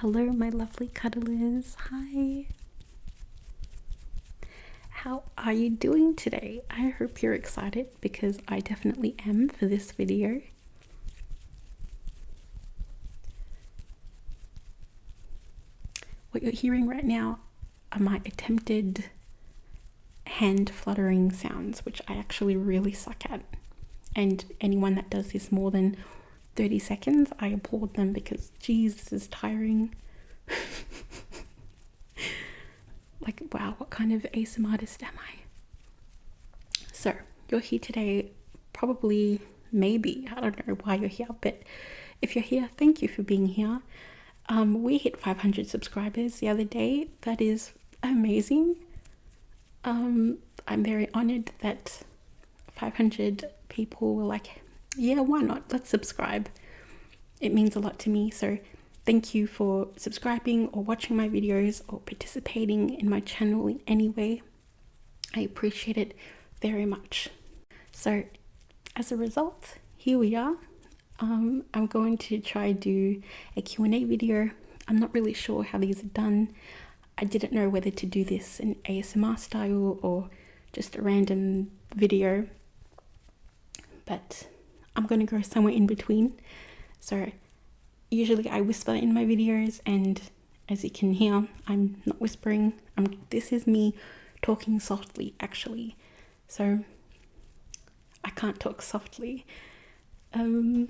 Hello, my lovely cuddlers. Hi. How are you doing today? I hope you're excited because I definitely am for this video. What you're hearing right now are my attempted hand fluttering sounds, which I actually really suck at. And anyone that does this more than 30 seconds, I applaud them because geez, this is tiring. Like, wow, what kind of ASMR artist am I? So, you're here today, probably, maybe, I don't know why you're here, but if you're here, thank you for being here. We hit 500 subscribers the other day. That is amazing. I'm very honored that 500 people were like, yeah, why not? Let's subscribe. It means a lot to me. So thank you for subscribing or watching my videos or participating in my channel in any way. I appreciate it very much. So as a result, here we are. I'm going to try do a Q&A video. I'm not really sure how these are done. I didn't know whether to do this in ASMR style or just a random video, but I'm going to go somewhere in between. So usually I whisper in my videos, and as you can hear, I'm not whispering. This is me talking softly actually, so I can't talk softly. And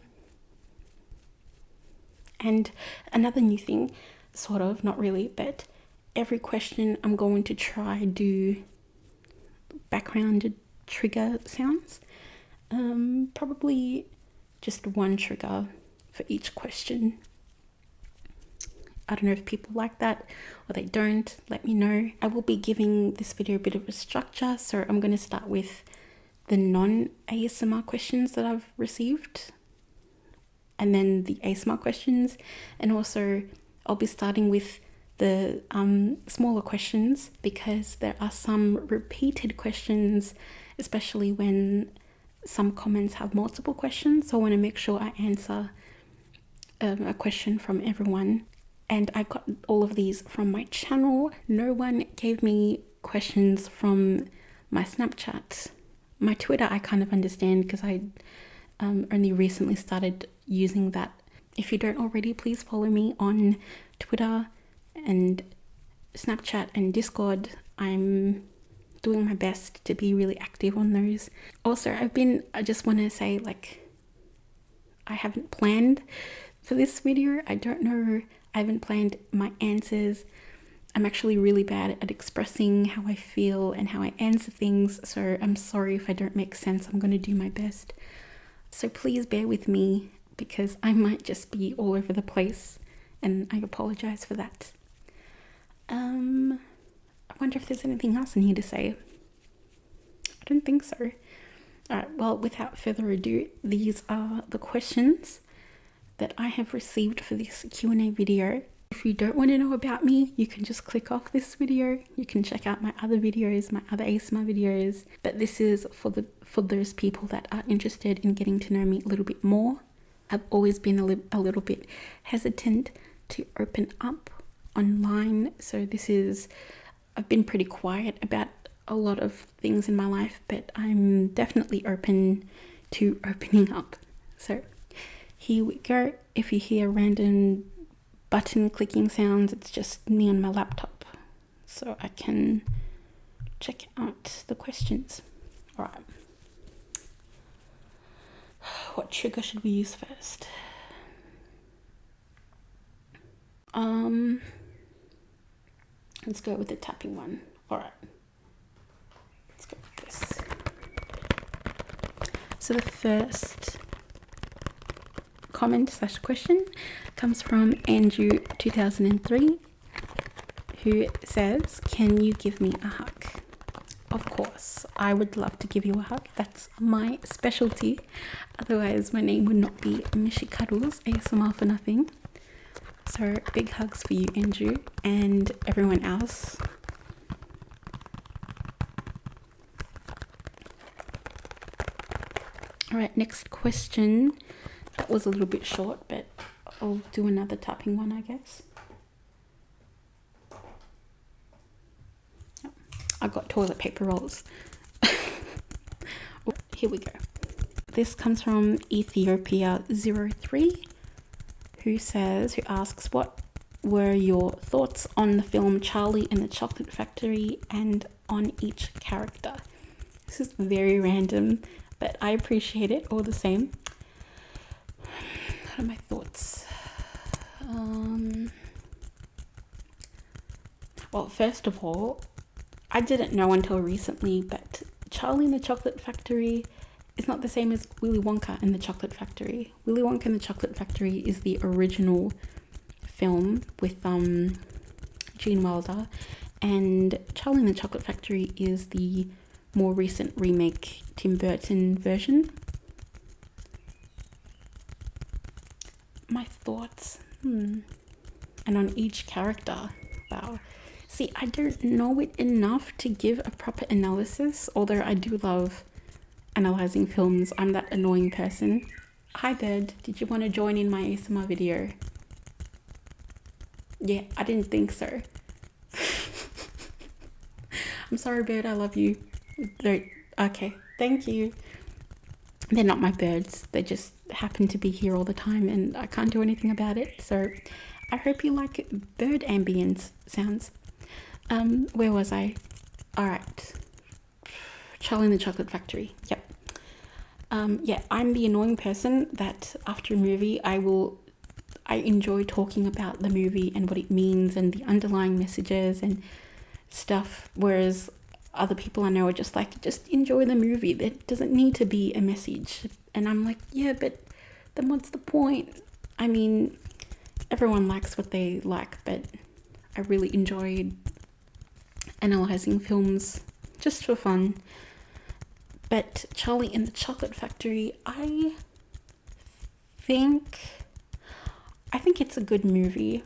another new thing, sort of, not really, but every question I'm going to try do background trigger sounds. Probably just one trigger for each question. I don't know if people like that or they don't. Let me know. I will be giving this video a bit of a structure, so I'm going to start with the non-ASMR questions that I've received, and then the ASMR questions, and also I'll be starting with the smaller questions because there are some repeated questions, especially when some comments have multiple questions. So I want to make sure I answer a question from everyone. And I got all of these from my channel. No one gave me questions from my Snapchat. My Twitter I kind of understand because I only recently started using that. If you don't already, please follow me on Twitter and Snapchat and Discord. I'm doing my best to be really active on those. Also, I just want to say, like, I haven't planned for this video. I don't know, I haven't planned my answers. I'm actually really bad at expressing how I feel and how I answer things, so I'm sorry if I don't make sense. I'm going to do my best. So please bear with me because I might just be all over the place, and I apologize for that. I wonder if there's anything else I need to say. I don't think so. Alright, well, without further ado, these are the questions that I have received for this Q&A video. If you don't want to know about me, you can just click off this video. You can check out my other videos, my other ASMR videos, but this is for those people that are interested in getting to know me a little bit more. I've always been a little bit hesitant to open up online, so I've been pretty quiet about a lot of things in my life, but I'm definitely open to opening up. So here we go. If you hear random button clicking sounds, it's just me on my laptop, so I can check out the questions. All right. What trigger should we use first? Let's go with the tapping one. All right. Let's go with this. So the first comment / question comes from Andrew 2003, who says, can you give me a hug? Of course, I would love to give you a hug. That's my specialty. Otherwise, my name would not be MichieCuddles, ASMR for nothing. So big hugs for you, Andrew, and everyone else. All right, next question. That was a little bit short, but I'll do another tapping one, I guess. I got toilet paper rolls. Here we go. This comes from Ethiopia03, who asks, what were your thoughts on the film Charlie and the Chocolate Factory and on each character? This is very random, but I appreciate it all the same. What are my thoughts? Well, first of all, I didn't know until recently, but Charlie and the Chocolate Factory is not the same as Willy Wonka and the Chocolate Factory. Willy Wonka and the Chocolate Factory is the original film with Gene Wilder, and Charlie and the Chocolate Factory is the more recent remake Tim Burton version. My thoughts, and on each character, wow. See, I don't know it enough to give a proper analysis, although I do love analyzing films. I'm that annoying person. Hi bird, did you want to join in my ASMR video? Yeah, I didn't think so. I'm sorry bird, I love you. Okay, thank you. They're not my birds, they just happen to be here all the time and I can't do anything about it. So I hope you like bird ambience sounds. Where was I? Alright. Charlie and the Chocolate Factory. Yep. Yeah, I'm the annoying person that after a movie I enjoy talking about the movie and what it means and the underlying messages and stuff, whereas other people I know are just like, just enjoy the movie. There doesn't need to be a message. And I'm like, yeah, but then what's the point? I mean, everyone likes what they like, but I really enjoyed analysing films just for fun. But Charlie and the Chocolate Factory, I think it's a good movie.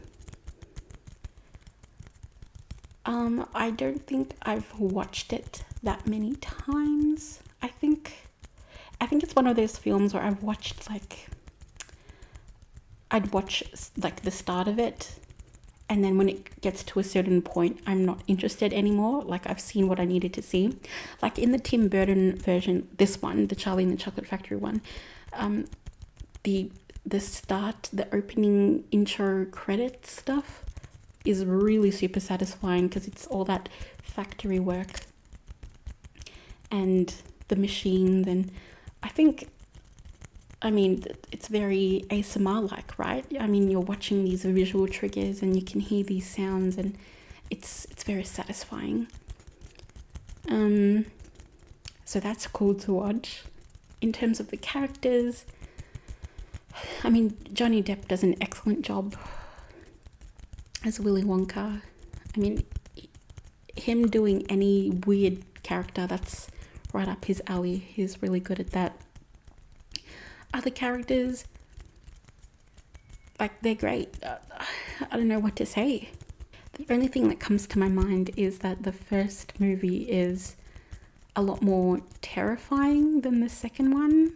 I don't think I've watched it that many times. I think it's one of those films where I'd watch like the start of it, and then when it gets to a certain point, I'm not interested anymore. Like I've seen what I needed to see. Like in the Tim Burton version, this one, the Charlie and the Chocolate Factory one, the opening intro credit stuff is really super satisfying because it's all that factory work and the machines, and I mean it's very ASMR like, right? I mean, you're watching these visual triggers and you can hear these sounds and it's very satisfying. So that's cool to watch. In terms of the characters, I mean, Johnny Depp does an excellent job as Willy Wonka. I mean, him doing any weird character, that's right up his alley. He's really good at that. Other characters, like, they're great. I don't know what to say. The only thing that comes to my mind is that the first movie is a lot more terrifying than the second one.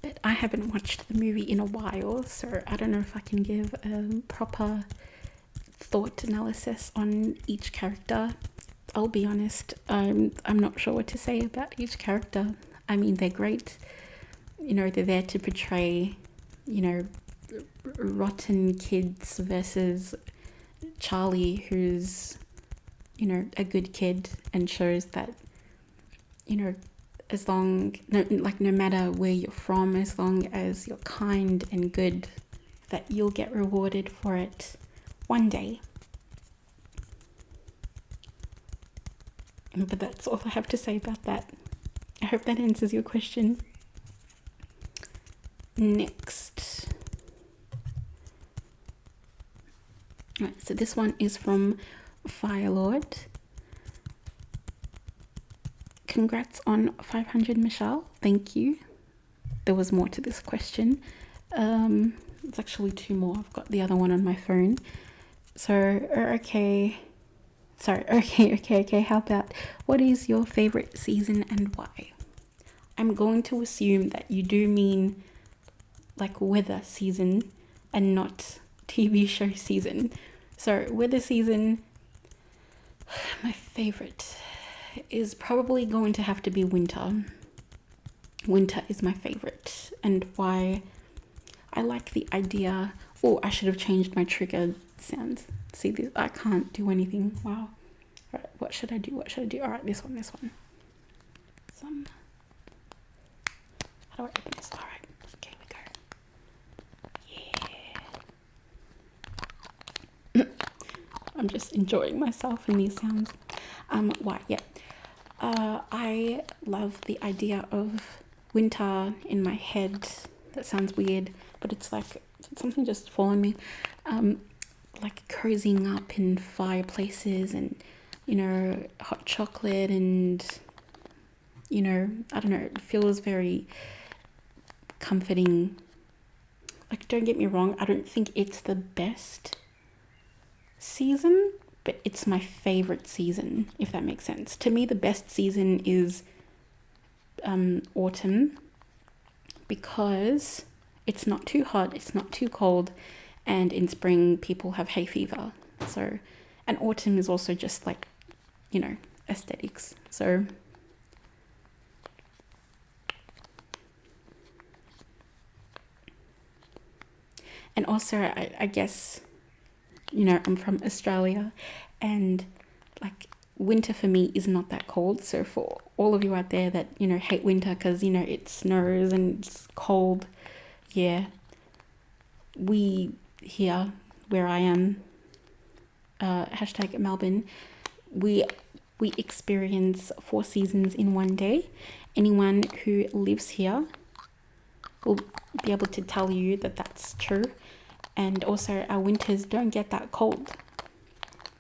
But I haven't watched the movie in a while, so I don't know if I can give a proper thought analysis on each character. I'll be honest, I'm not sure what to say about each character. I mean, they're great. You know, they're there to portray, you know, rotten kids versus Charlie, who's, you know, a good kid and shows that, you know, no matter where you're from, as long as you're kind and good, that you'll get rewarded for it one day. But that's all I have to say about that. I hope that answers your question. Next. Right, so this one is from Firelord. Congrats on 500, Michelle. Thank you. There was more to this question. It's actually two more. I've got the other one on my phone. So, okay. How about, what is your favorite season and why? I'm going to assume that you do mean like weather season and not TV show season. So weather season, my favorite is probably going to have to be winter. Winter is my favorite, and why I like the idea. Oh, I should have changed my trigger sounds. See this? I can't do anything. Wow. All right, what should I do? What should I do? All right, this one. How do I open this? All right, okay, we go. Yeah. I'm just enjoying myself in these sounds. Why? Yeah. I love the idea of winter in my head. That sounds weird, but it's like something just following me. Like cozying up in fireplaces and, you know, hot chocolate and, you know, I don't know, it feels very comforting. Like, don't get me wrong, I don't think it's the best season, but it's my favorite season, if that makes sense. To me, the best season is autumn, because it's not too hot, it's not too cold, and in spring people have hay fever. So, and autumn is also just like, you know, aesthetics. So and also I guess, you know, I'm from Australia, and like winter for me is not that cold. So for all of you out there that, you know, hate winter because, you know, it snows and it's cold, yeah, we here where I am, hashtag Melbourne, we experience 4 seasons in one day. Anyone who lives here will be able to tell you that that's true. And also our winters don't get that cold.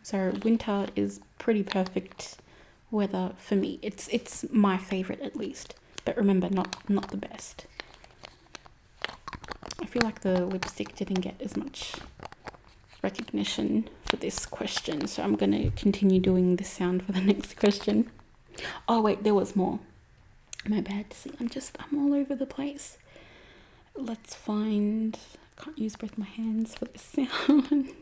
So winter is pretty perfect weather for me. It's my favorite, at least. But remember, not the best. I feel like the lipstick didn't get as much recognition for this question, so I'm going to continue doing this sound for the next question. Oh wait, there was more. My bad. See, I'm all over the place. Let's find... I can't use both my hands for this sound.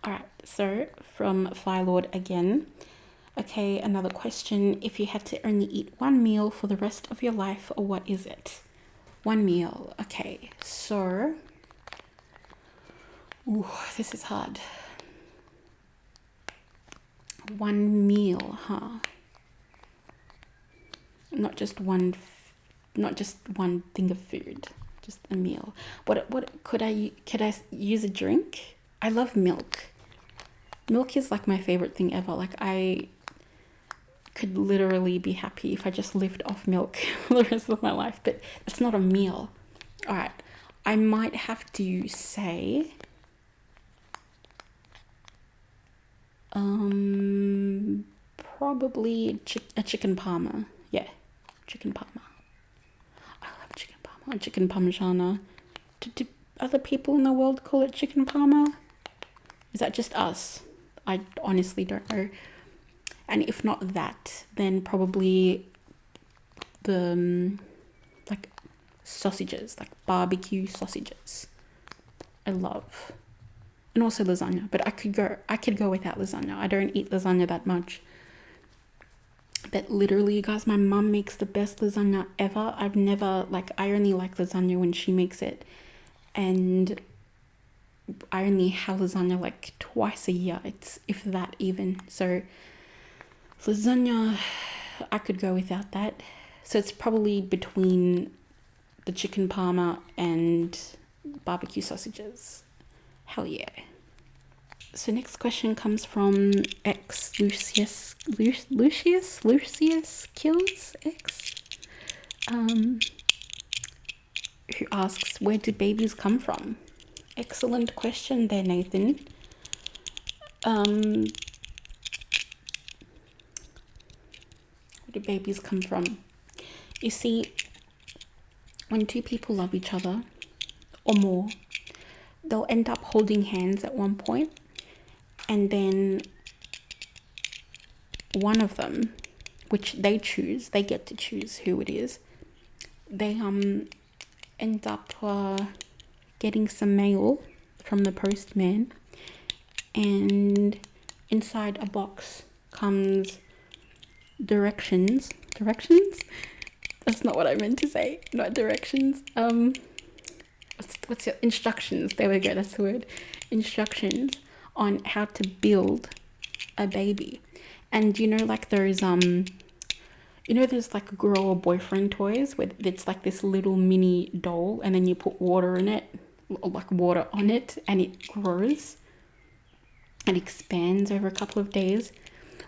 Alright, so from Firelord again. Okay, another question. If you had to only eat one meal for the rest of your life, what is it? One meal. Okay, so... Ooh, this is hard. One meal, huh? Not just one thing of food. Just a meal. What could I use a drink? I love milk. Milk is like my favorite thing ever. Like, I could literally be happy if I just lived off milk for the rest of my life, but it's not a meal. All right, I might have to say probably a chicken parma. Yeah, chicken parma. I love chicken parma. Chicken parmigiana. Do other people in the world call it chicken parma? Is that just us? I honestly don't know. And if not that, then probably the like sausages, like barbecue sausages. I love. And also lasagna, but I could go without lasagna. I don't eat lasagna that much. But literally, you guys, my mum makes the best lasagna ever. I only like lasagna when she makes it. And I only have lasagna like twice a year. It's, if that even. So lasagna, I could go without that. So it's probably between the chicken parma and barbecue sausages. Hell yeah. So next question comes from X Lucius Kills X, who asks, where do babies come from? Excellent question there, Nathan. Where do babies come from? You see, when two people love each other or more, they'll end up holding hands at one point, and then one of them, which they get to choose who it is, they end up getting some mail from the postman, and inside a box comes directions. That's not what I meant to say. Not directions. What's your instructions? There we go. That's the word. Instructions on how to build a baby. And you know, like those there's like girl or boyfriend toys where it's like this little mini doll, and then you put water in it, or like water on it, and it grows and expands over a couple of days.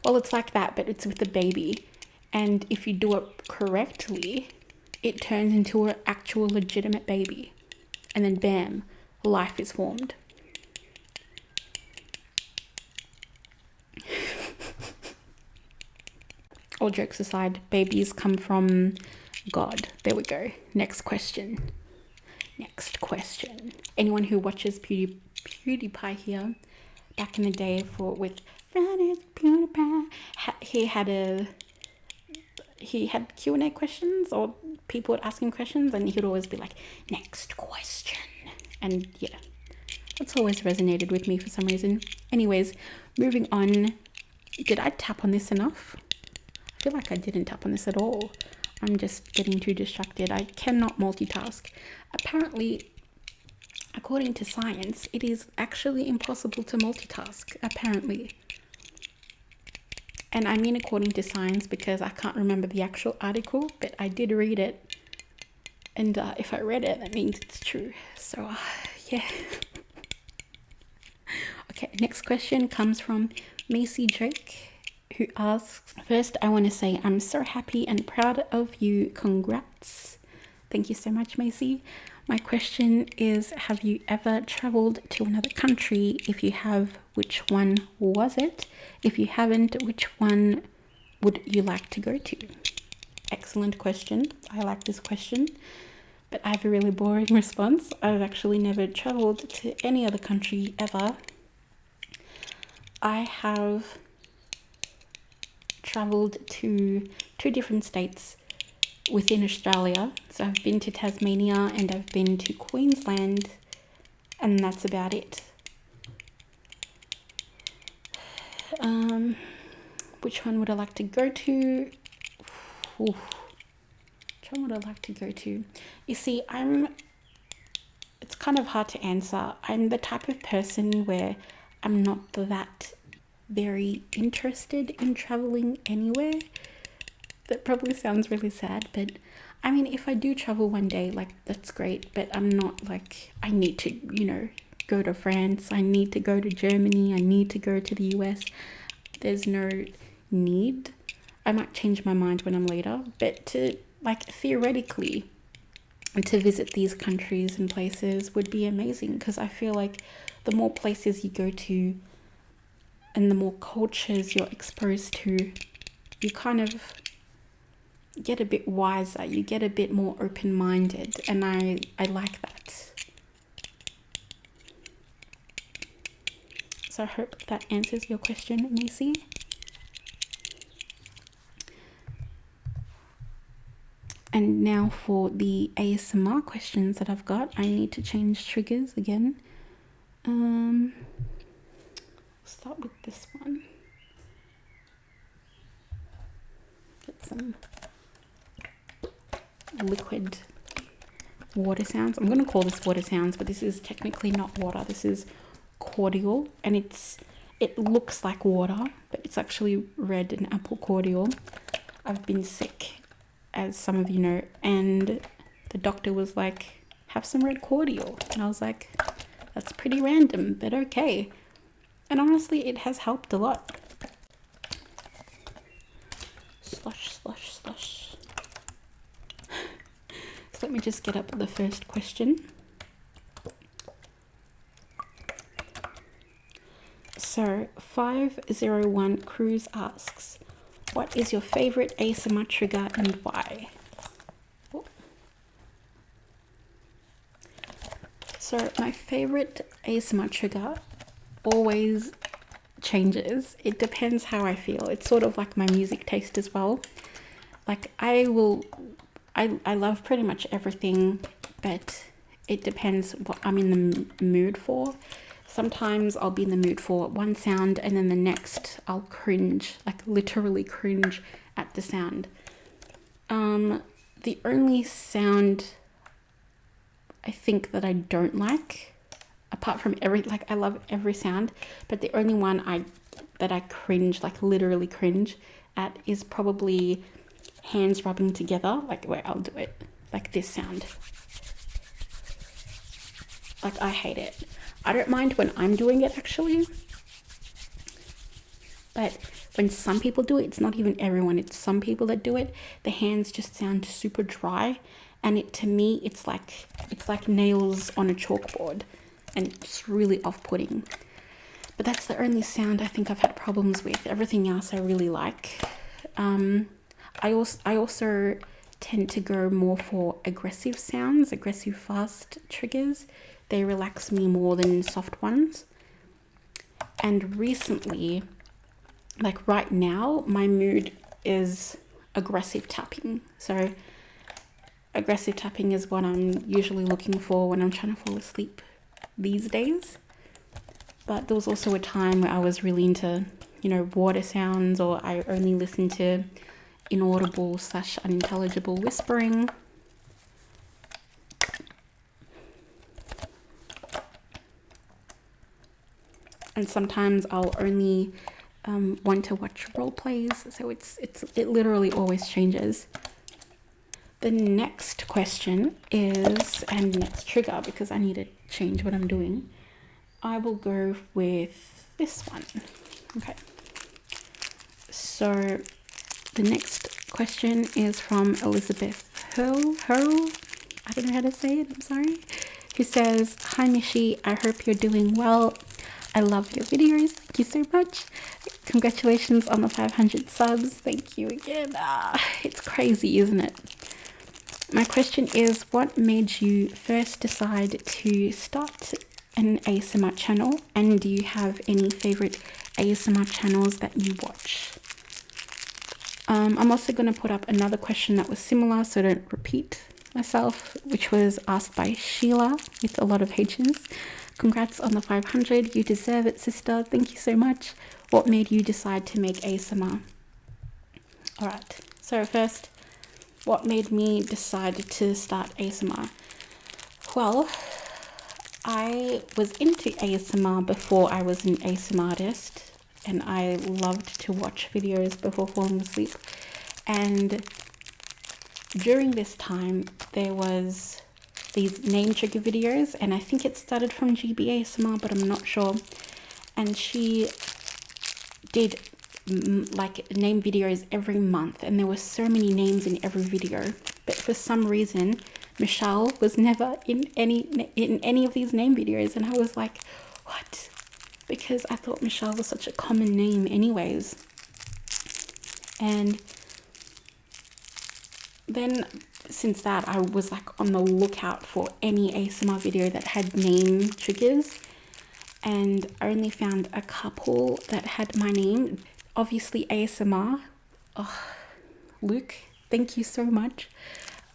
Well, it's like that, but it's with the baby. And if you do it correctly, it turns into an actual legitimate baby. And then bam, life is formed. All jokes aside, babies come from God. There we go. Next question. Anyone who watches PewDiePie here, back in the day with Fridays PewDiePie, he had Q&A questions, or people would ask him questions, and he'd always be like, next question. And yeah, that's always resonated with me for some reason. Anyways, moving on. Did I tap on this enough? I feel like I didn't tap on this at all. I'm just getting too distracted. I cannot multitask. Apparently, according to science, it is actually impossible to multitask, apparently. And I mean according to science because I can't remember the actual article, but I did read it. And if I read it, that means it's true. So, yeah. Okay, next question comes from Macy Drake, who asks, first, I want to say I'm so happy and proud of you. Congrats. Thank you so much, Macy. My question is, have you ever traveled to another country? If you have, which one was it? If you haven't, which one would you like to go to? Excellent question. I like this question, but I have a really boring response. I've actually never traveled to any other country ever. I have traveled to 2 different states within Australia. So I've been to Tasmania and I've been to Queensland, and that's about it. Which one would I like to go to? Which one would I like to go to? You see, it's kind of hard to answer. I'm the type of person where I'm not that very interested in traveling anywhere. That probably sounds really sad, but I mean, if I do travel one day, like, that's great, but I'm not like, I need to, go to France, I need to go to Germany, I need to go to the US. There's no need. I might change my mind when I'm later, but to, like, theoretically, to visit these countries and places would be amazing, because I feel like the more places you go to and the more cultures you're exposed to, you kind of get a bit wiser, you get a bit more open-minded, and I like that. So I hope that answers your question, Macy. And now for the ASMR questions that I've got. I need to change triggers again. Start with this one. Get some liquid water sounds. I'm going to call this water sounds, but this is technically not water. This is cordial, and it looks like water, but it's actually red and apple cordial. I've been sick, as some of you know, and the doctor was like, have some red cordial, and I was like, that's pretty random, but okay. And honestly, it has helped a lot. Slush, slush, slush. So let me just get up the first question. So 501 Cruz asks, what is your favorite ASMR trigger and why? Oh. So my favorite ASMR trigger always changes. It depends how I feel. It's sort of like my music taste as well. Like I love pretty much everything, but it depends what I'm in the mood for. sometimes I'll be in the mood for one sound and then the next I'll cringe, like literally cringe at the sound. The only sound I think that I don't like, apart from I love every sound, but the only one that I cringe, like literally cringe at, is probably hands rubbing together. Like, where I'll do it, like this sound. Like, I hate it. I don't mind when I'm doing it actually, but when some people do it, it's not even everyone, it's some people that do it, the hands just sound super dry, and to me it's like nails on a chalkboard, and it's really off-putting. But that's the only sound I think I've had problems with. Everything else I really like. I also tend to go more for aggressive sounds, aggressive fast triggers. They relax me more than soft ones. And recently, like right now, my mood is aggressive tapping. So aggressive tapping is what I'm usually looking for when I'm trying to fall asleep these days. But there was also a time where I was really into, water sounds, or I only listened to inaudible / unintelligible whispering. And sometimes I'll only want to watch role plays, so it literally always changes. The next question is, and next trigger, because I need to change what I'm doing, I will go with this one. Okay, so the next question is from Elizabeth Hurl, I don't know how to say it, I'm sorry, who says, "Hi Michie, I hope you're doing well. I love your videos. Thank you so much. Congratulations on the 500 subs. Thank you again." It's crazy, isn't it? My question is, what made you first decide to start an ASMR channel, and do you have any favorite ASMR channels that you watch? I'm also going to put up another question that was similar, so I don't repeat myself, which was asked by Sheila with a lot of H's. "Congrats on the 500. You deserve it, sister. Thank you so much. What made you decide to make ASMR?" All right. So first, what made me decide to start ASMR? Well, I was into ASMR before I was an ASMR artist, and I loved to watch videos before falling asleep. And during this time, there was these name trigger videos, and I think it started from GB ASMR, but I'm not sure. And she did like name videos every month, and there were so many names in every video. But for some reason, Michelle was never in any of these name videos, and I was like, what? Because I thought Michelle was such a common name anyways. And then since that, I was like on the lookout for any ASMR video that had name triggers, and I only found a couple that had my name. Obviously ASMR, Luke, thank you so much.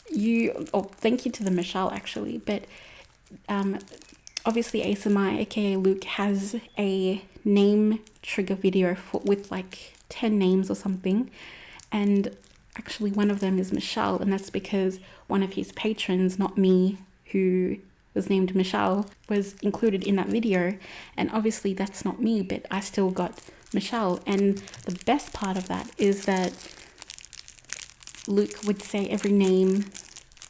Thank you to the Michelle actually, but obviously ASMR, aka Luke, has a name trigger video with like 10 names or something, and actually one of them is Michelle, and that's because one of his patrons, not me, who was named Michelle, was included in that video. And obviously that's not me, but I still got Michelle. And the best part of that is that Luke would say every name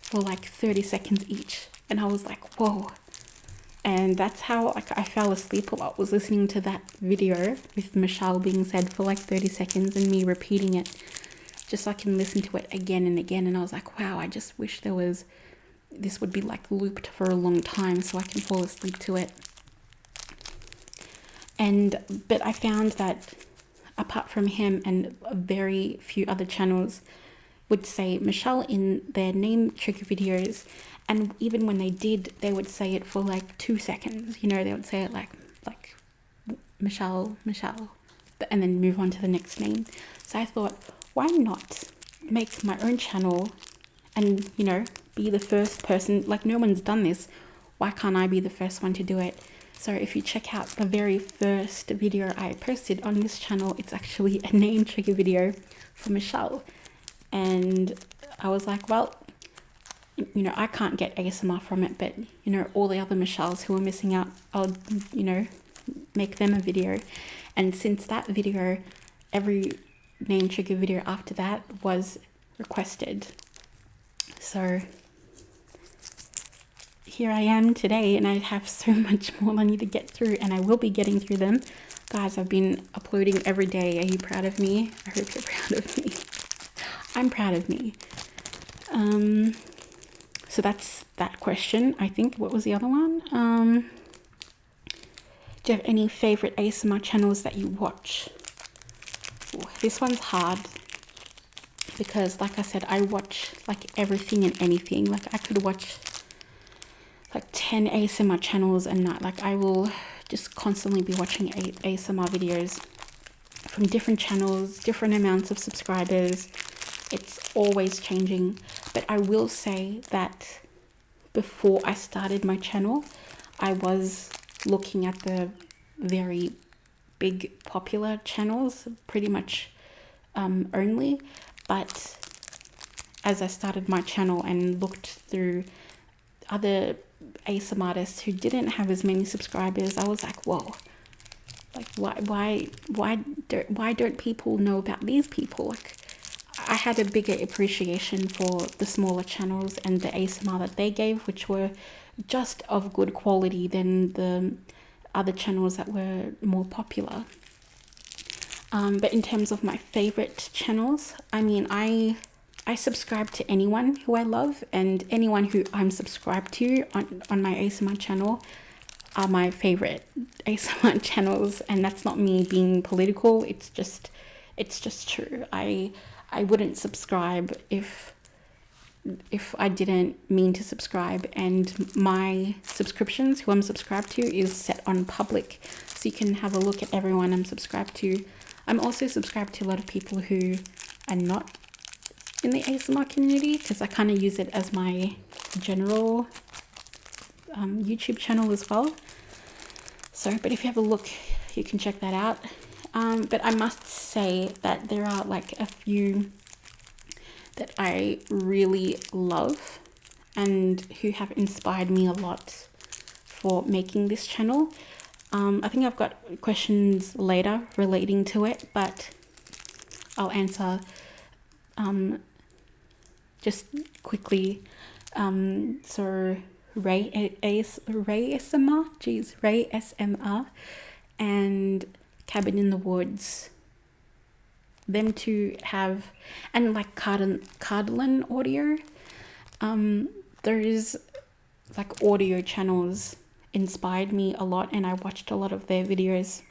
for like 30 seconds each, and I was like, whoa. And that's how I fell asleep a lot, was listening to that video with Michelle being said for like 30 seconds and me repeating it just so I can listen to it again and again. And I was like, wow, I just wish this would be like looped for a long time so I can fall asleep to it. But I found that apart from him and a very few other channels would say Michelle in their name trigger videos, and even when they did, they would say it for like 2 seconds. They would say it like Michelle, and then move on to the next name. So I thought, why not make my own channel and, be the first person? Like, no one's done this. Why can't I be the first one to do it? So if you check out the very first video I posted on this channel, it's actually a name trigger video for Michelle. And I was like, well, you know, I can't get ASMR from it, but, you know, all the other Michelles who are missing out, I'll, you know, make them a video. And since that video, every name trigger video after that was requested. So here I am today, and I have so much more I need to get through, and I will be getting through them. Guys, I've been uploading every day. Are you proud of me? I hope you're proud of me. I'm proud of me. So that's that question, I think. What was the other one? Do you have any favorite ASMR channels that you watch? Ooh, this one's hard because, like I said, I watch like everything and anything. Like I could watch like 10 ASMR channels a night. Like I will just constantly be watching ASMR videos from different channels, different amounts of subscribers. It's always changing. But I will say that before I started my channel, I was looking at the very big popular channels pretty much only. But as I started my channel and looked through other ASMR artists who didn't have as many subscribers, I was like, whoa, like why don't people know about these people? Like I had a bigger appreciation for the smaller channels and the ASMR that they gave, which were just of good quality than the other channels that were more popular. But in terms of my favorite channels, I mean, I subscribe to anyone who I love, and anyone who I'm subscribed to on my ASMR channel are my favorite ASMR channels. And that's not me being political. It's just true. I wouldn't subscribe if I didn't mean to subscribe, and my subscriptions, who I'm subscribed to, is set on public, so you can have a look at everyone I'm subscribed to. I'm also subscribed to a lot of people who are not in the ASMR community, because I kind of use it as my general YouTube channel as well. So, but if you have a look, you can check that out. But I must say that there are like a few that I really love and who have inspired me a lot for making this channel. I think I've got questions later relating to it, but I'll answer just quickly. So Ray SMR and Cabin in the Woods, them two have, and like Cuddling audio. There's like audio channels inspired me a lot, and I watched a lot of their videos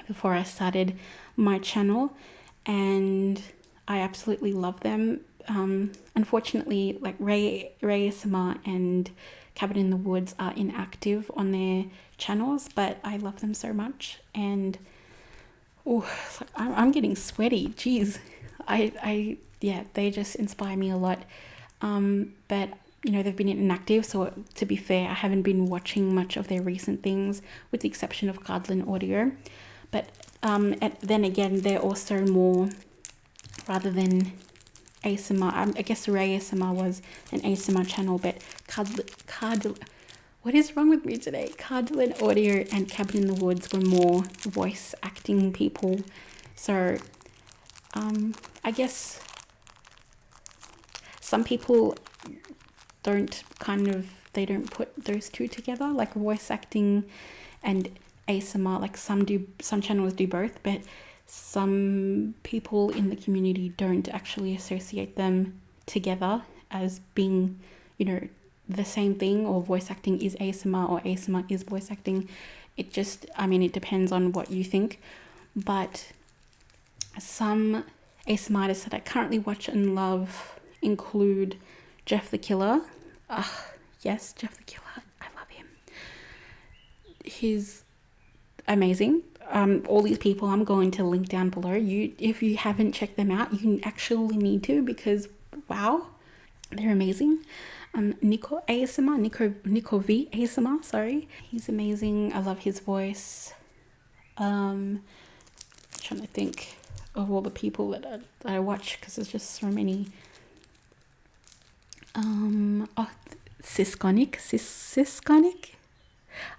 before I started my channel, and I absolutely love them. Unfortunately, like Ray ASMR and Cabin in the Woods are inactive on their channels, but I love them so much. And oh, I'm getting sweaty. Jeez, yeah, they just inspire me a lot. But you know, they've been inactive, so to be fair, I haven't been watching much of their recent things, with the exception of Cuddling audio. But then again, they're also more, rather than ASMR, I guess Ray ASMR was an ASMR channel, but what is wrong with me today? Cuddling audio and Cabin in the Woods were more voice acting people. So I guess some people don't put those two together, like voice acting and ASMR. Like some channels do both, but some people in the community don't actually associate them together as being, you know, the same thing, or voice acting is ASMR or ASMR is voice acting. It just, I mean, it depends on what you think. But some ASMR artists that I currently watch and love include Jeff the Killer. Yes, Jeff the Killer, I love him. He's amazing. All these people I'm going to link down below. If you haven't checked them out, you actually need to, because wow, they're amazing. Nico ASMR, Nico V ASMR, sorry. He's amazing. I love his voice. Trying to think of all the people that I watch, because there's just so many. Oh, Sisconic.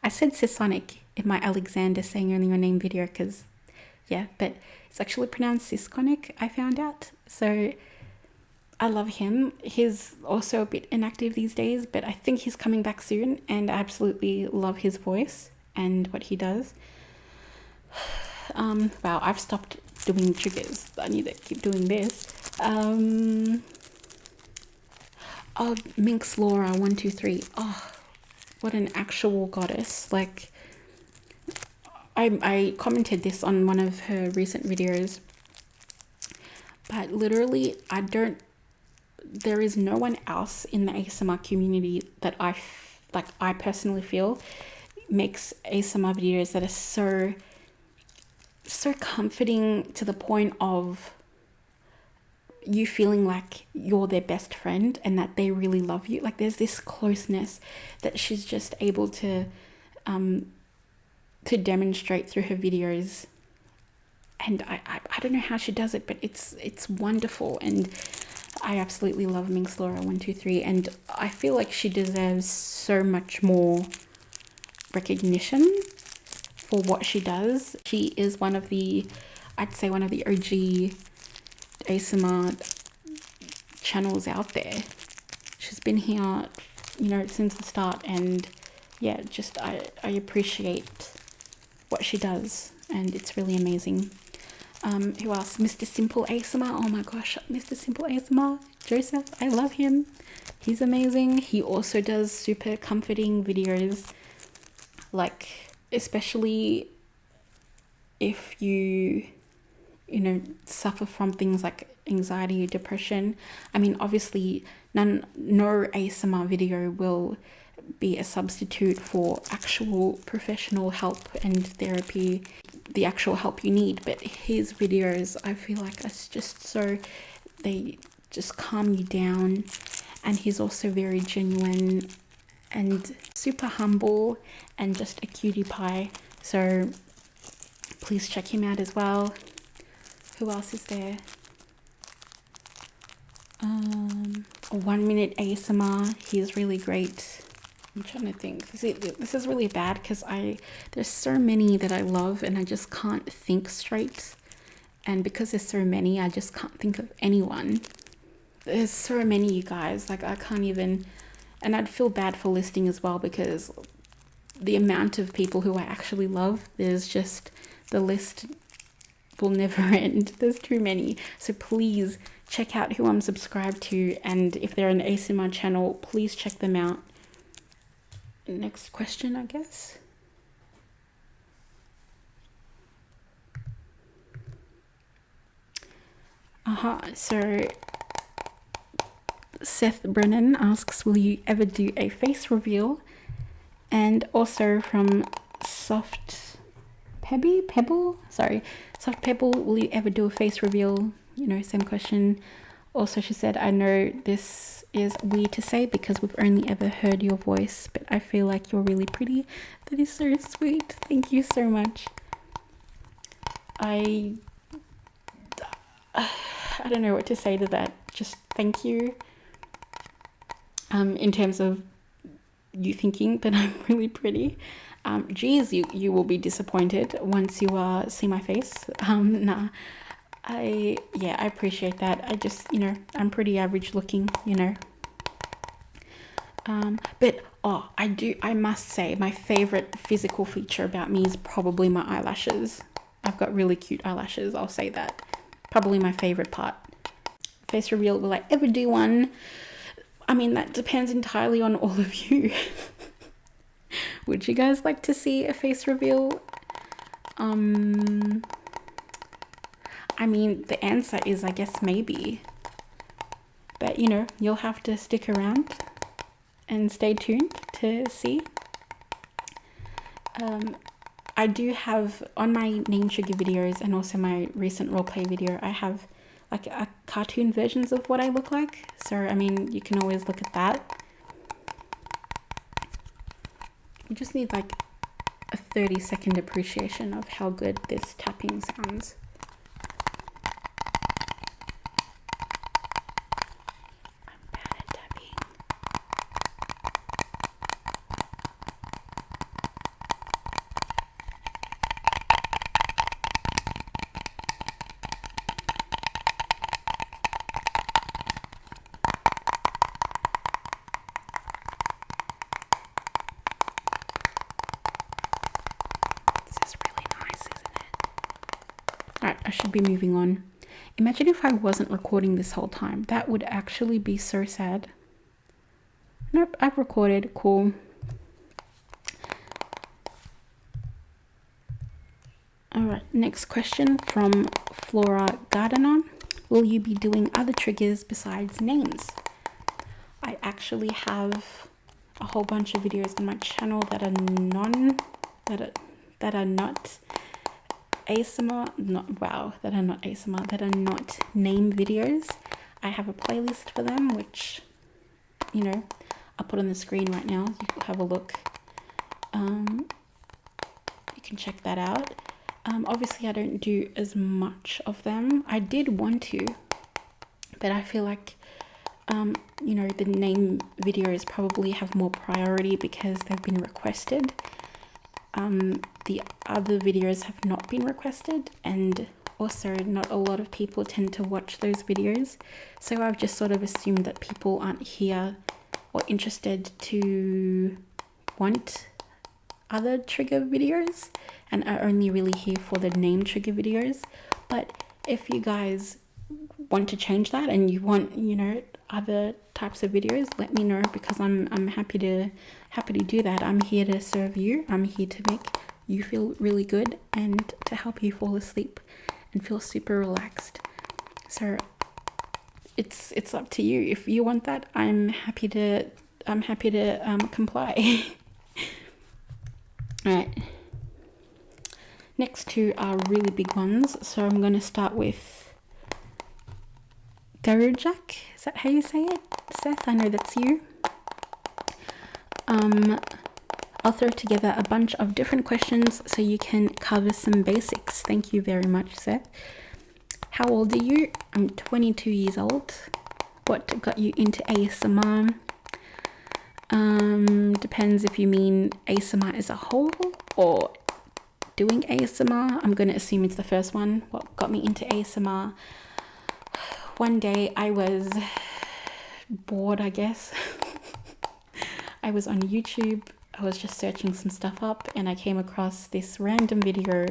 I said Sisonic in my Alexander saying only your name video, because yeah, but it's actually pronounced Sisconic, I found out. So I love him. He's also a bit inactive these days, but I think he's coming back soon, and I absolutely love his voice and what he does. Wow, I've stopped doing triggers. I need to keep doing this. Oh, Minx Laura 123. Oh, what an actual goddess. Like, I commented this on one of her recent videos, but literally there is no one else in the ASMR community that I personally feel makes ASMR videos that are so comforting, to the point of you feeling like you're their best friend and that they really love you. Like, there's this closeness that she's just able to demonstrate through her videos, and I don't know how she does it, but it's wonderful. And I absolutely love Minx Laura 123, and I feel like she deserves so much more recognition for what she does. She is one of the OG ASMR channels out there. She's been here, you know, since the start, and yeah, just I appreciate what she does, and it's really amazing. Who else? Mr. Simple ASMR. Oh my gosh, Mr. Simple ASMR, Joseph, I love him. He's amazing. He also does super comforting videos, like, especially if you know, suffer from things like anxiety or depression. I mean, obviously no ASMR video will be a substitute for actual professional help and therapy, the actual help you need, but his videos, I feel like it's just so, they just calm you down. And he's also very genuine and super humble and just a cutie pie, so please check him out as well. Who else is there? 1 Minute ASMR. He's really great. I'm trying to think. This is really bad because there's so many that I love and I just can't think straight. And because there's so many, I just can't think of anyone. There's so many, you guys. Like, I can't even. And I'd feel bad for listing as well, because the amount of people who I actually love, there's just, the list will never end. There's too many. So please check out who I'm subscribed to, and if they're an ASMR channel, please check them out. Next question, I guess. So Seth Brennan asks, will you ever do a face reveal? And also from Soft Pebble, will you ever do a face reveal? You know, same question. Also, she said, I know this is weird to say because we've only ever heard your voice, but I feel like you're really pretty. That is so sweet. Thank you so much. I don't know what to say to that. Just thank you. In terms of you thinking that I'm really pretty. Geez, you will be disappointed once you see my face. Nah. I appreciate that. I just, you know, I'm pretty average looking, you know. But I must say, my favorite physical feature about me is probably my eyelashes. I've got really cute eyelashes, I'll say that. Probably my favorite part. Face reveal, will I ever do one? I mean, that depends entirely on all of you. Would you guys like to see a face reveal? I mean, the answer is, I guess, maybe. But, you know, you'll have to stick around and stay tuned to see. I do have, on my Name Sugar videos and also my recent roleplay video, I have like a cartoon versions of what I look like. So, I mean, you can always look at that. You just need like a 30-second appreciation of how good this tapping sounds. I'm bad at tapping. Alright, I should be moving on. Imagine if I wasn't recording this whole time. That would actually be so sad. Nope, I've recorded. Cool. Alright, next question from Flora Gardener. Will you be doing other triggers besides names? I actually have a whole bunch of videos on my channel that are not ASMR, that are not name videos. I have a playlist for them, which, you know, I'll put on the screen right now. You can have a look. You can check that out. Obviously I don't do as much of them. I did want to, but I feel like, you know, the name videos probably have more priority because they've been requested. The other videos have not been requested, and also not a lot of people tend to watch those videos, so I've just sort of assumed that people aren't here or interested to want other trigger videos and are only really here for the name trigger videos. But if you guys want to change that and you want, you know, other types of videos, let me know, because I'm happy to do that. I'm here to serve you. I'm here to make you feel really good and to help you fall asleep and feel super relaxed. So it's up to you. If you want that, I'm happy to comply. All right, next two are really big ones, so I'm going to start with Garujak. Is that how you say it, Seth? I know that's you. I'll throw together a bunch of different questions so you can cover some basics. Thank you very much, Seth. How old are you? I'm 22 years old. What got you into ASMR? Depends if you mean ASMR as a whole or doing ASMR. I'm going to assume it's the first one. What got me into ASMR? One day I was bored, I guess. I was on YouTube. I was just searching some stuff up and I came across this random video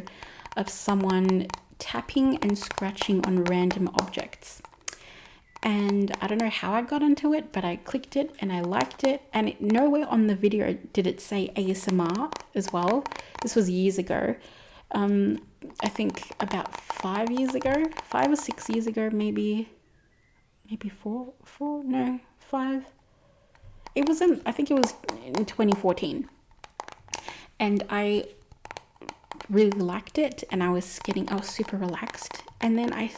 of someone tapping and scratching on random objects. And I don't know how I got into it, but I clicked it and I liked it. And nowhere on the video did it say ASMR as well. This was years ago. I think about 5 years ago, 5 or 6 years ago, maybe 5. It was I think it was in 2014. And I really liked it and I was super relaxed. And then I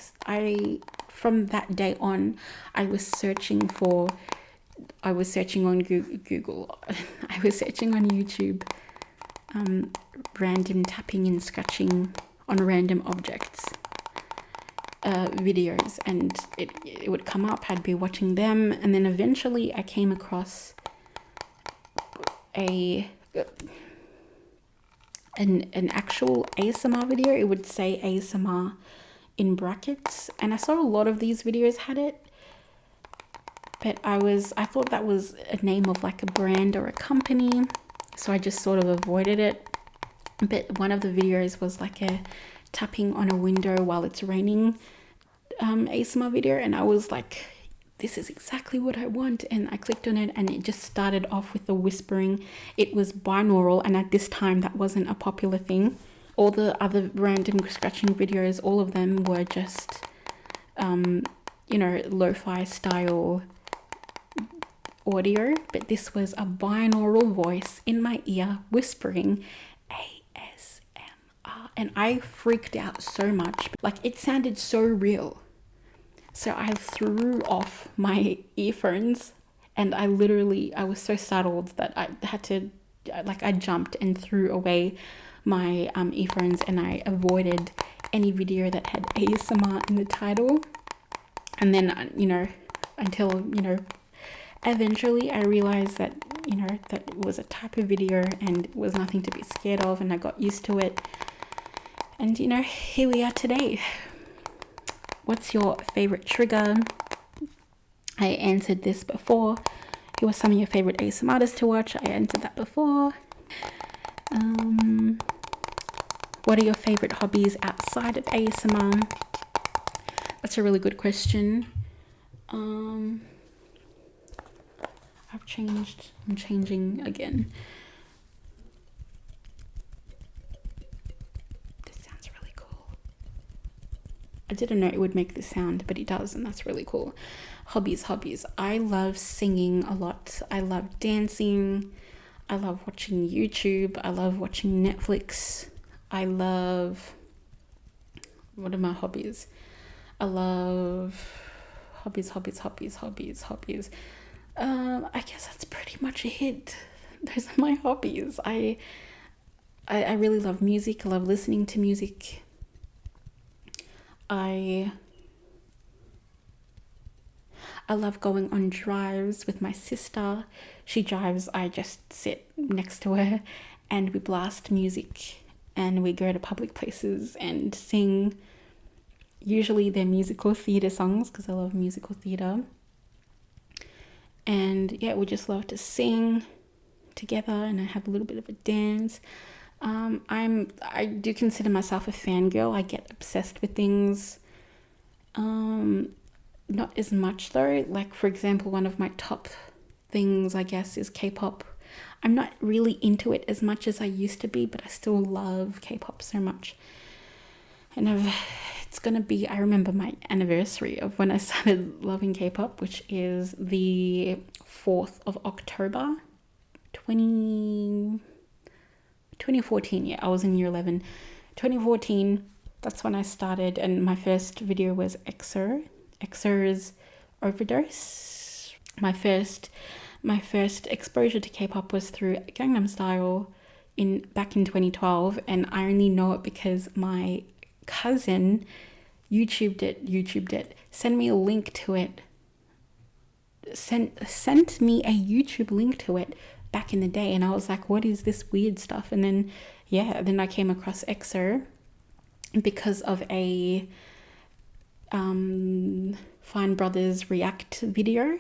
from that day on, I was searching on Google, I was searching on YouTube, random tapping and scratching on random objects videos, and it would come up. I'd be watching them, and then eventually I came across an actual ASMR video. It would say ASMR in brackets, and I saw a lot of these videos had it, but I thought that was a name of like a brand or a company, so I just sort of avoided it. But one of the videos was like a tapping on a window while it's raining ASMR video, and I was like, this is exactly what I want, and I clicked on it and it just started off with the whispering. It was binaural, and at this time that wasn't a popular thing. All the other random scratching videos, all of them were just you know, lo-fi style audio, but this was a binaural voice in my ear whispering ASMR, and I freaked out so much. Like, it sounded so real. So I threw off my earphones and I was so startled that I had to like I jumped and threw away my earphones, and I avoided any video that had ASMR in the title. And then, you know, until, you know, eventually I realized that, you know, that it was a type of video and it was nothing to be scared of, and I got used to it. And, you know, here we are today. What's your favorite trigger? I answered this before. Who are some of your favorite ASMR artists to watch? I answered that before. What are your favorite hobbies outside of ASMR? That's a really good question. I'm changing again. This sounds really cool. I didn't know it would make this sound, but it does, and that's really cool. Hobbies. I love singing a lot. I love dancing. I love watching YouTube. I love watching Netflix. I love... What are my hobbies? I love hobbies. I guess that's pretty much it. Those are my hobbies. I really love music. I love listening to music. I love going on drives with my sister. She drives, I just sit next to her, and we blast music, and we go to public places and sing. Usually they're musical theatre songs, because I love musical theatre. And yeah, we just love to sing together, and I have a little bit of a dance. I do consider myself a fangirl. I get obsessed with things. Not as much though. Like, for example, one of my top things, I guess, is K-pop. I'm not really into it as much as I used to be, but I still love K-pop so much. And it's gonna be, I remember my anniversary of when I started loving K-pop, which is the 4th of October 2014. Yeah, I was in year 11. 2014, that's when I started, and my first video was EXO's Overdose. My first exposure to K-pop was through Gangnam Style back in 2012, and I only know it because my cousin YouTubed it, sent me a link to it, sent me a YouTube link to it back in the day, and I was like, what is this weird stuff? And then I came across EXO because of a Fine Brothers React video,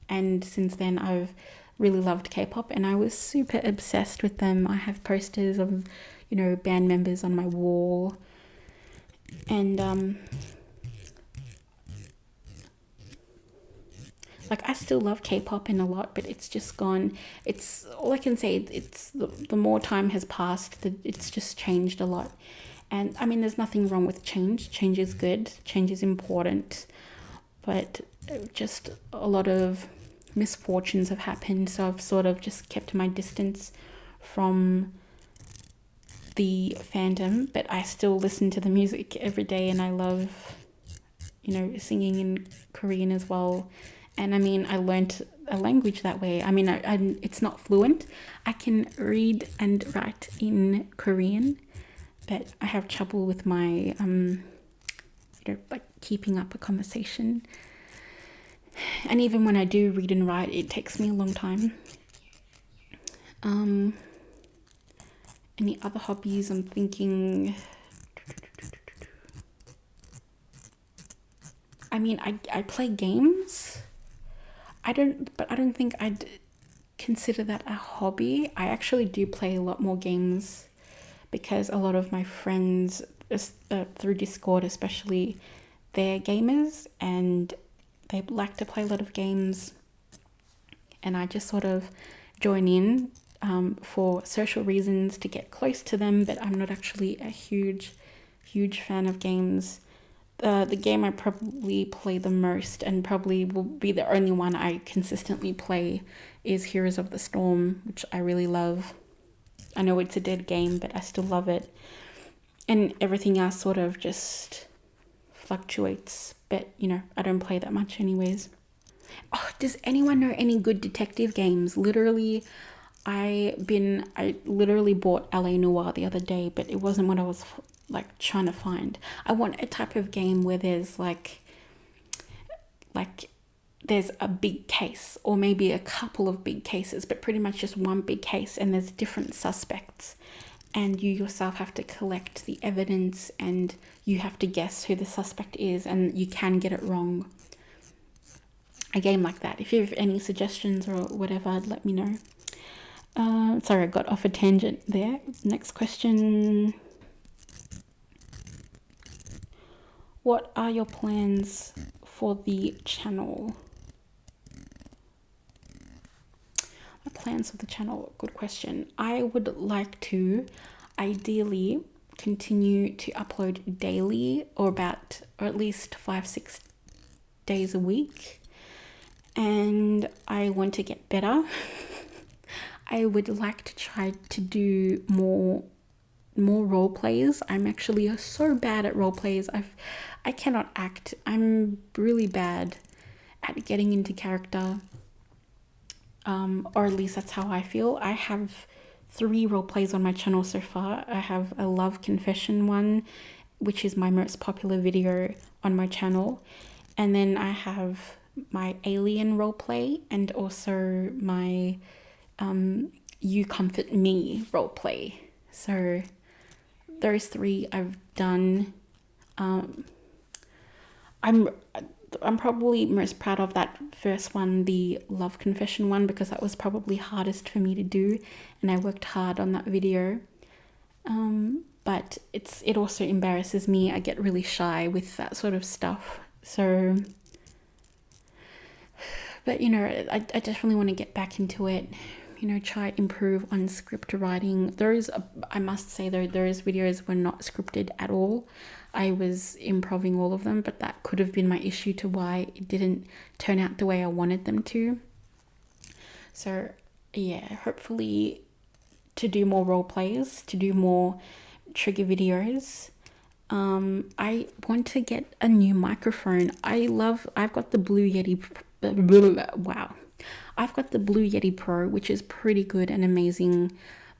and since then I've really loved K-pop, and I was super obsessed with them. I have posters of, you know, band members on my wall, and like, I still love K-pop and a lot, but it's just gone. It's all I can say. It's the more time has passed, it's just changed a lot. And I mean, there's nothing wrong with change. Change is good. Change is important. But just a lot of misfortunes have happened. So I've sort of just kept my distance from the fandom. But I still listen to the music every day. And I love, you know, singing in Korean as well. And I mean, I learned a language that way. I mean, it's not fluent. I can read and write in Korean, but I have trouble with my, you know, like keeping up a conversation. And even when I do read and write, it takes me a long time. Any other hobbies? I'm thinking. I mean, I play games. I don't think I'd consider that a hobby. I actually do play a lot more games because a lot of my friends, through Discord especially, they're gamers and they like to play a lot of games, and I just sort of join in for social reasons to get close to them, but I'm not actually a huge fan of games. The game I probably play the most, and probably will be the only one I consistently play, is Heroes of the Storm, which I really love. I know it's a dead game, but I still love it. And everything else sort of just fluctuates, but you know, I don't play that much anyways. Oh, does anyone know any good detective games? Literally, I literally bought LA Noire the other day, but it wasn't what I was like trying to find. I want a type of game where there's like there's a big case, or maybe a couple of big cases, but pretty much just one big case, and there's different suspects, and you yourself have to collect the evidence, and you have to guess who the suspect is, and you can get it wrong. A game like that. If you have any suggestions or whatever, let me know. Sorry, I got off a tangent there. Next question. What are your plans for the channel? My plans for the channel, good question. I would like to ideally continue to upload daily, or at least 5-6 days a week. And I want to get better. I would like to try to do more role plays. I'm actually so bad at role plays. I cannot act. I'm really bad at getting into character. Or at least that's how I feel. I have 3 role plays on my channel so far. I have a love confession one, which is my most popular video on my channel. And then I have my alien role play, and also my you comfort me role play. So those 3 I've done. I'm probably most proud of that first one, the love confession one, because that was probably hardest for me to do, and I worked hard on that video. But it also embarrasses me. I get really shy with that sort of stuff. So, but you know, I definitely want to get back into it. You know, try improve on script writing. I must say though, those videos were not scripted at all. I was improving all of them, but that could have been my issue to why it didn't turn out the way I wanted them to. So yeah, hopefully to do more role plays, to do more trigger videos. I want to get a new microphone. I've got the Blue Yeti. Wow. I've got the Blue Yeti Pro, which is pretty good and amazing,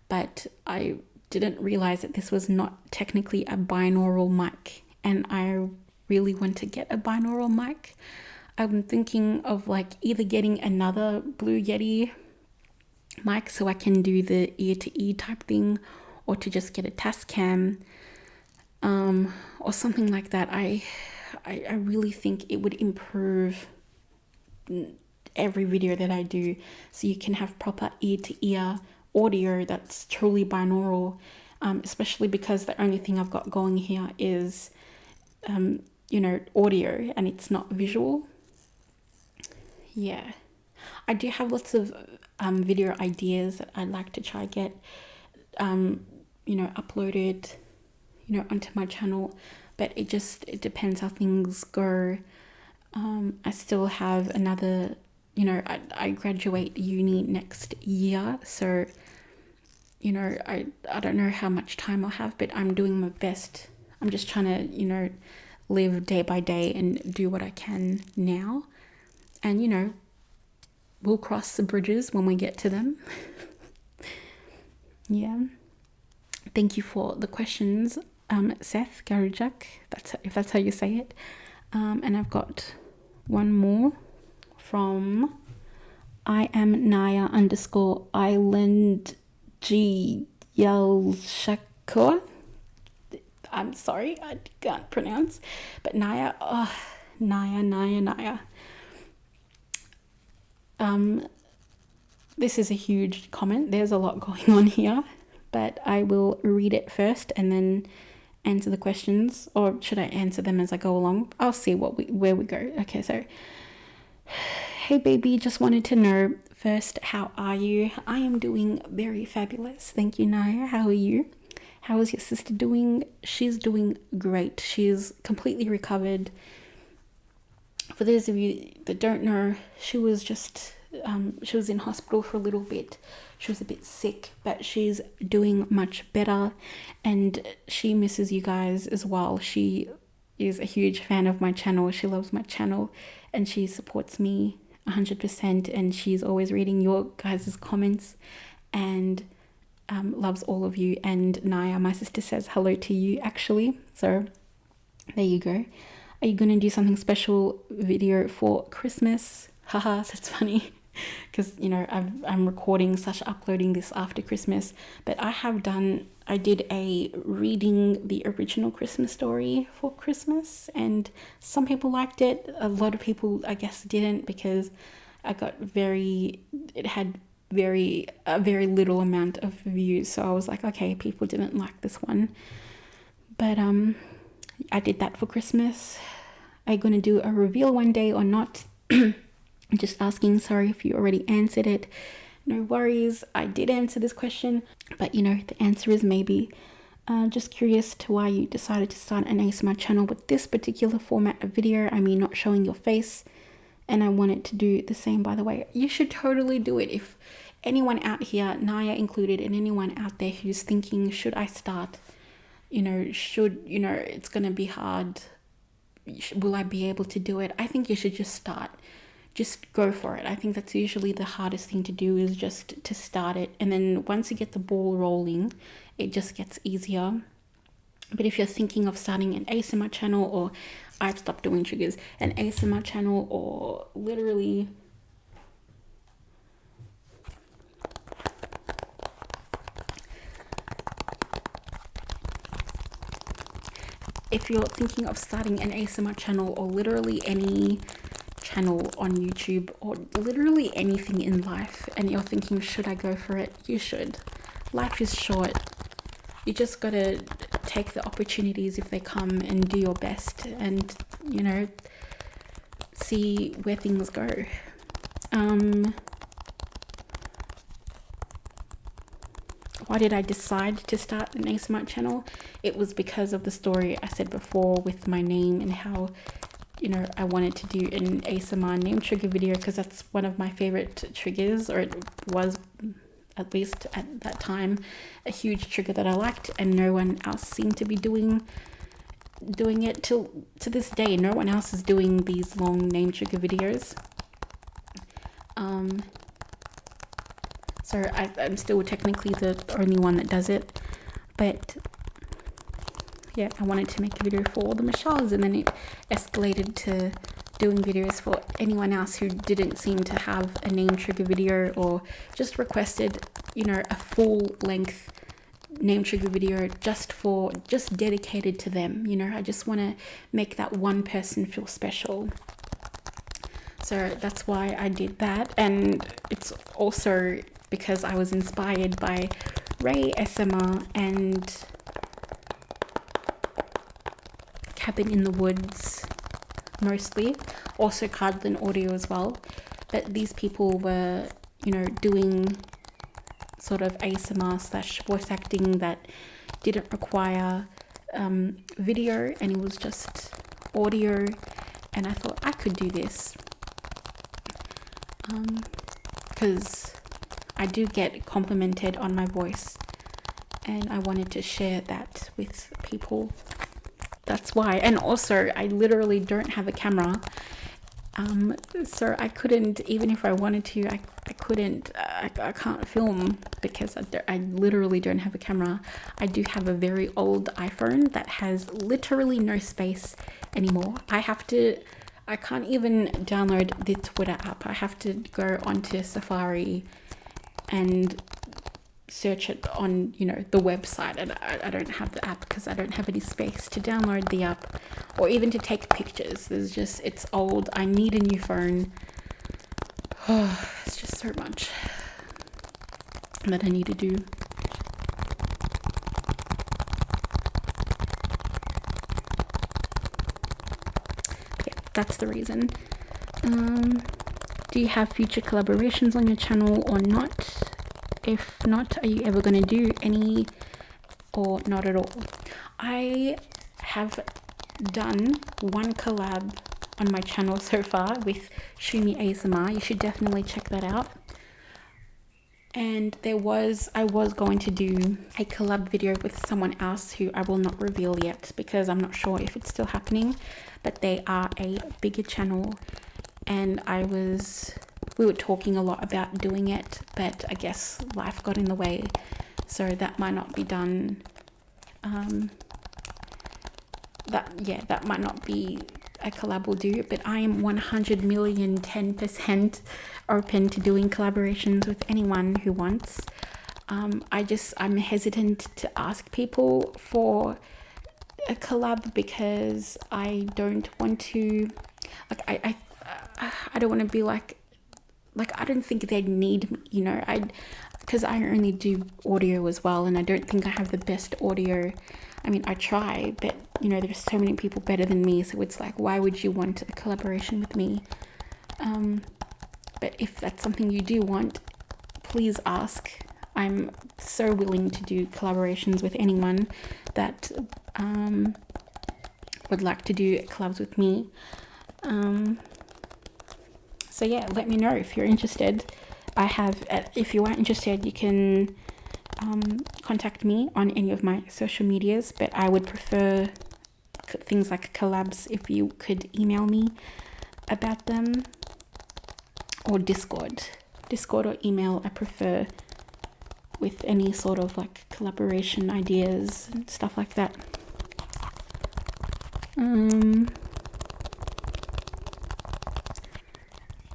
but I didn't realize that this was not technically a binaural mic, and I really want to get a binaural mic. I'm thinking of like either getting another Blue Yeti mic so I can do the ear-to-ear type thing, or to just get a Tascam, or something like that. I really think it would improve every video that I do, so you can have proper ear-to-ear audio that's truly binaural, especially because the only thing I've got going here is you know, audio, and it's not visual. Yeah, I do have lots of video ideas that I'd like to try get you know, uploaded, you know, onto my channel, but it depends how things go. I still have another, you know, I graduate uni next year, so you know, I don't know how much time I'll have, but I'm doing my best. I'm just trying to, you know, live day by day and do what I can now, and you know, we'll cross the bridges when we get to them. Yeah, thank you for the questions, Seth Garujak, if that's how you say it. And I've got one more from I am Naya _island G Yelshakor. I'm sorry, I can't pronounce, but Naya, Naya. This is a huge comment. There's a lot going on here, but I will read it first and then answer the questions, or should I answer them as I go along? I'll see where we go. Okay, so hey baby, just wanted to know first, how are you? I am doing very fabulous, thank you, Naya. How are you? How is your sister doing? She's doing great. She's completely recovered. For those of you that don't know, she was in hospital for a little bit. She was a bit sick, but she's doing much better, and she misses you guys as well. She is a huge fan of my channel. She loves my channel, and she supports me 100%, and she's always reading your guys' comments, and loves all of you. And Naya, my sister, says hello to you actually. So there you go. Are you going to do something special video for Christmas? Haha, that's funny. Because, you know, I'm recording / uploading this after Christmas. But I did a reading the original Christmas story for Christmas. And some people liked it. A lot of people, I guess, didn't, because it had a very little amount of views. So I was like, okay, people didn't like this one. But I did that for Christmas. Are you going to do a reveal one day or not? Just asking. Sorry if you already answered it. No worries. I did answer this question, but you know, the answer is maybe. Just curious to why you decided to start an ASMR channel with this particular format of video. I mean, not showing your face. And I wanted to do the same, by the way. You should totally do it. If anyone out here, Naya included, and anyone out there who's thinking, should I start? It's going to be hard. Will I be able to do it? I think you should just start. Just go for it. I think that's usually the hardest thing to do, is just to start it. And then once you get the ball rolling, it just gets easier. But if you're thinking of starting an ASMR channel, or I've stopped doing triggers, an ASMR channel, or literally if you're thinking of starting an ASMR channel, or literally any channel on YouTube, or literally anything in life, and you're thinking, should I go for it? You should. Life is short. You just gotta take the opportunities if they come, and do your best, and you know, see where things go. Why did I decide to start an ASMR channel? It was because of the story I said before with my name, and how, you know, I wanted to do an ASMR name trigger video, because that's one of my favorite triggers, or it was, at least at that time, a huge trigger that I liked, and no one else seemed to be doing it to this day. No one else is doing these long name trigger videos. So I'm still technically the only one that does it, but yeah, I wanted to make a video for all the Michelles, and then it escalated to doing videos for anyone else who didn't seem to have a name trigger video, or just requested, you know, a full length name trigger video just dedicated to them. You know, I just want to make that one person feel special. So that's why I did that. And it's also because I was inspired by Ray ASMR and Cabin in the Woods, mostly, also Cuddle and Audio as well. But these people were, you know, doing sort of ASMR / voice acting that didn't require video, and it was just audio, and I thought I could do this, because I do get complimented on my voice, and I wanted to share that with people. That's why. And also, I literally don't have a camera, so I couldn't, even if I wanted to, I couldn't, I can't film, because I literally don't have a camera. I do have a very old iPhone that has literally no space anymore. I can't even download the Twitter app. I have to go onto Safari and search it on, you know, the website, and I don't have the app because I don't have any space to download the app, or even to take pictures. It's old. I need a new phone. Oh, it's just so much that I need to do. Yeah, that's the reason. Do you have future collaborations on your channel or not? If not, are you ever going to do any, or not at all? I have done one collab on my channel so far with Shumi ASMR. You should definitely check that out. And I was going to do a collab video with someone else who I will not reveal yet, because I'm not sure if it's still happening, but they are a bigger channel, and I was we were talking a lot about doing it, but I guess life got in the way, so that might not be done. That might not be a collab we'll do, but I am 100,010% open to doing collaborations with anyone who wants. I'm hesitant to ask people for a collab because I don't want to, like, I don't want to be like I don't think they'd need me, you know, because I only do audio as well, and I don't think I have the best audio. I mean, I try, but you know, there's so many people better than me, so it's like, why would you want a collaboration with me? But if that's something you do want, please ask. I'm so willing to do collaborations with anyone that would like to do collabs with me. So yeah, let me know if you're interested. If you are interested, you can contact me on any of my social medias, but I would prefer things like collabs if you could email me about them, or Discord or email. I prefer with any sort of like collaboration ideas and stuff like that.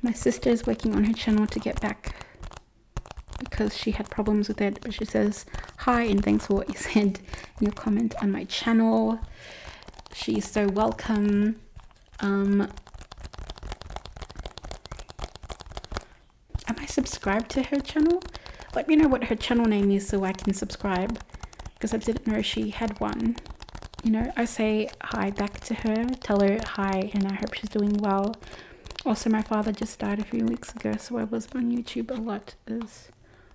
My sister is working on her channel to get back because she had problems with it, but she says hi and thanks for what you said in your comment on my channel. She's so welcome. Am I subscribed to her channel? Let me know what her channel name is so I can subscribe, because I didn't know she had one. You know, I say hi back to her, tell her hi, and I hope she's doing well. Also, my father just died a few weeks ago, so I was on YouTube a lot as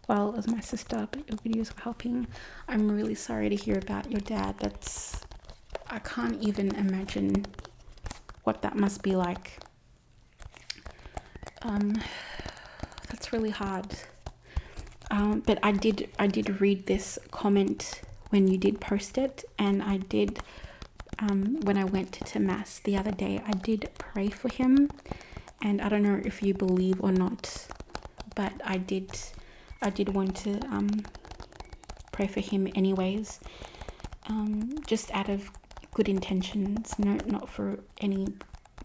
well as my sister, but your videos were helping. I'm really sorry to hear about your dad. I can't even imagine what that must be like. That's really hard. But I did read this comment when you did post it, and I did, when I went to mass the other day, I did pray for him. And I don't know if you believe or not, but I did want to pray for him anyways, just out of good intentions, not for any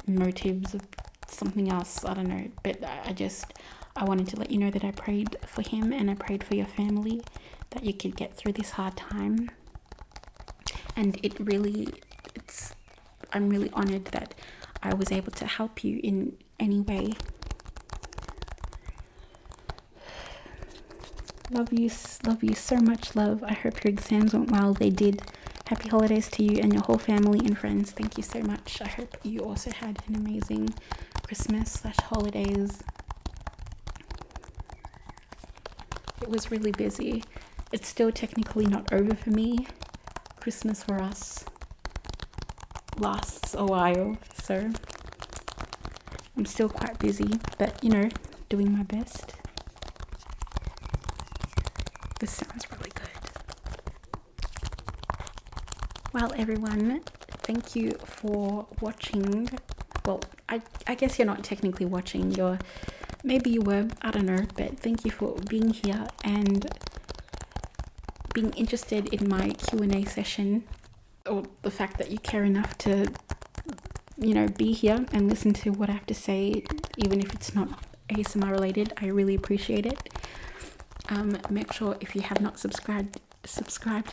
motives of something else, I don't know, but I wanted to let you know that I prayed for him, and I prayed for your family, that you could get through this hard time. And I'm really honored that I was able to help you in any way. Love you so much, love. I hope your exams went well. They did. Happy holidays to you and your whole family and friends. Thank you so much. I hope you also had an amazing Christmas/holidays. It was really busy. It's still technically not over for me. Christmas for us lasts a while, so I'm still quite busy, but you know, doing my best. This sounds really good. Well, everyone, thank you for watching. Well, I guess you're not technically watching. Maybe you were, I don't know, but thank you for being here and being interested in my Q&A session, or the fact that you care enough to, you know, be here and listen to what I have to say, even if it's not ASMR related. I really appreciate it. Make sure if you have not subscribed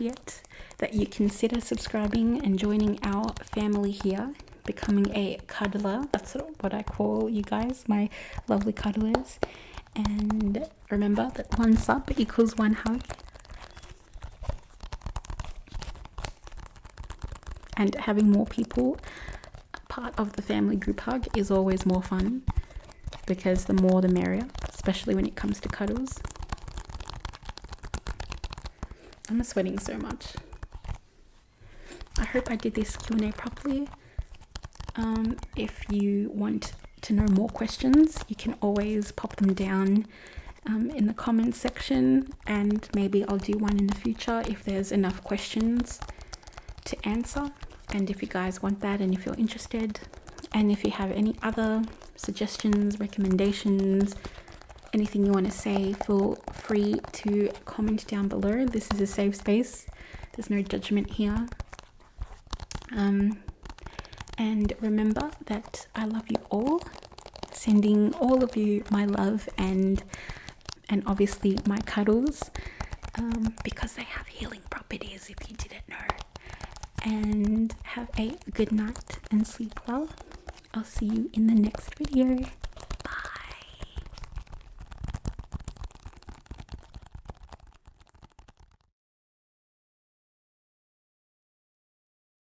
yet, that you consider subscribing and joining our family here, becoming a cuddler. That's what I call you guys, my lovely cuddlers. And remember that one sub equals one hug. And having more people part of the family group hug is always more fun, because the more the merrier, especially when it comes to cuddles. I'm sweating so much. I hope I did this Q&A properly. If you want to know more questions, you can always pop them down in the comments section, and maybe I'll do one in the future if there's enough questions to answer, and if you guys want that and if you're interested. And if you have any other suggestions, recommendations, anything you want to say, feel free to comment down below. This is a safe space. There's no judgment here. And remember that I love you all. Sending all of you my love and obviously my cuddles, because they have healing properties, if you didn't know. And have a good night and sleep well. I'll see you in the next video.